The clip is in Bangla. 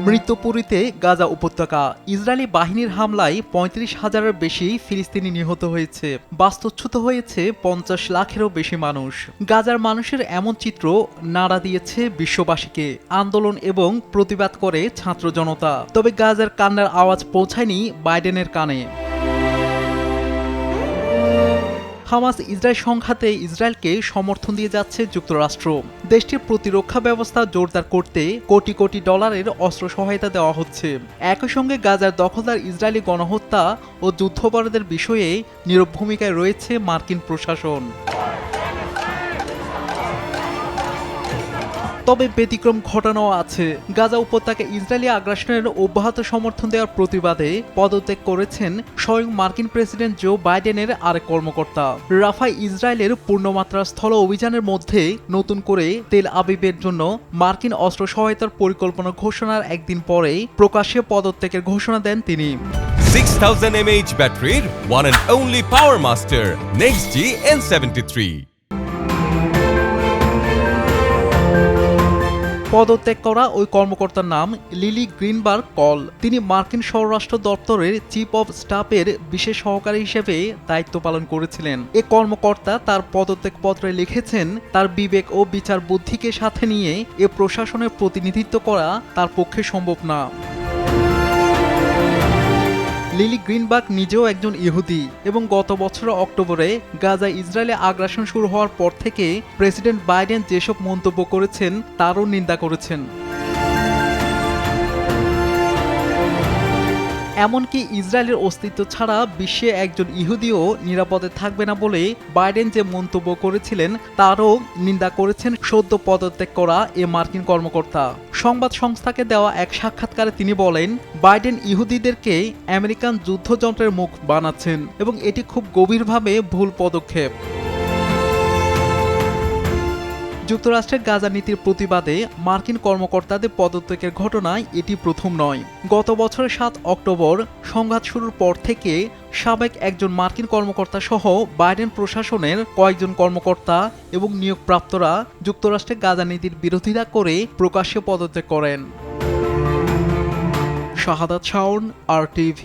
মৃত্যুপুরীতে গাজা উপত্যকা। ইসরায়েলি বাহিনীর হামলায় ৩৫,০০০-এর বেশি ফিলিস্তিনি নিহত হয়েছে, বাস্তুচ্যুত হয়েছে ৫০ লাখেরও বেশি মানুষ। গাজার মানুষের এমন চিত্র নাড়া দিয়েছে বিশ্ববাসীকে। আন্দোলন এবং প্রতিবাদ করে ছাত্র জনতা, তবে গাজার কান্নার আওয়াজ পৌঁছায়নি বাইডেনের কানে। হামাস ইসরায়েল সংঘাতে ইসরায়েলকে সমর্থন দিয়ে যাচ্ছে যুক্তরাষ্ট্র। দেশটির প্রতিরক্ষা ব্যবস্থা জোরদার করতে কোটি কোটি ডলারের অস্ত্র সহায়তা দেওয়া হচ্ছে। একই সঙ্গে গাজার দখলদার ইসরায়েলি গণহত্যা ও যুদ্ধাপরাধের বিষয়ে নীরব ভূমিকায় রয়েছে মার্কিন প্রশাসন। তবে ব্যতিক্রম ঘটনাও আছে। গাজা উপত্যকায় ইসরায়েলি আগ্রাসনের অব্যাহত সমর্থন দেওয়ার প্রতিবাদে পদত্যাগ করেছেন স্বয়ং মার্কিন প্রেসিডেন্ট জো বাইডেনের আরেক কর্মকর্তা। রাফায় ইসরায়েলের পূর্ণমাত্রা স্থল অভিযানের মধ্যে নতুন করে তেল আবিবের জন্য মার্কিন অস্ত্র সহায়তার পরিকল্পনা ঘোষণার একদিন পরেই প্রকাশ্যে পদত্যাগের ঘোষণা দেন তিনি। 6000 mAh ব্যাটারির one and only power master NextG N73। পদত্যাগ করা ওই কর্মকর্তার নাম লিলি গ্রিনবার্গ কল। তিনি মার্কিন স্বরাষ্ট্র দপ্তরের চিফ অব স্টাফের বিশেষ সহকারী হিসেবে দায়িত্ব পালন করেছিলেন। এ কর্মকর্তা তার পদত্যাগপত্রে লিখেছেন, তার বিবেক ও বিচার বুদ্ধিকে সাথে নিয়ে এ প্রশাসনের প্রতিনিধিত্ব করা তার পক্ষে সম্ভব না। লিলি গ্রিনবার্গ নিজেও একজন ইহুদি এবং গত বছরের অক্টোবরে গাজায় ইসরায়েলে আগ্রাসন শুরু হওয়ার পর থেকে প্রেসিডেন্ট বাইডেন যেসব মন্তব্য করেছেন তারও নিন্দা করেছেন। এমনকি ইসরায়েলের অস্তিত্ব ছাড়া বিশ্বে একজন ইহুদিও নিরাপদে থাকবে না বলে বাইডেন যে মন্তব্য করেছিলেন তারও নিন্দা করেছেন সদ্য পদত্যাগ করা এ মার্কিন কর্মকর্তা। সংবাদ সংস্থাকে দেওয়া এক সাক্ষাৎকারে তিনি বলেন, বাইডেন ইহুদিদেরকে আমেরিকান যুদ্ধযন্ত্রের মুখ বানাচ্ছেন এবং এটি খুব গভীরভাবে ভুল পদক্ষেপ। যুক্তরাষ্ট্রের গাজা নীতির প্রতিবাদে মার্কিন কর্মকর্তাদের পদত্যাগের ঘটনায় এটি প্রথম নয়। গত বছরের ৭ অক্টোবর সংঘাত শুরুর পর থেকে সাবেক একজন মার্কিন কর্মকর্তা সহ বাইডেন প্রশাসনের কয়েকজন কর্মকর্তা এবং নিয়োগপ্রাপ্তরা যুক্তরাষ্ট্রের গাজা নীতির বিরোধিতা করে প্রকাশ্যে পদত্যাগ করেন। শাহাদাত শাওন, RTV।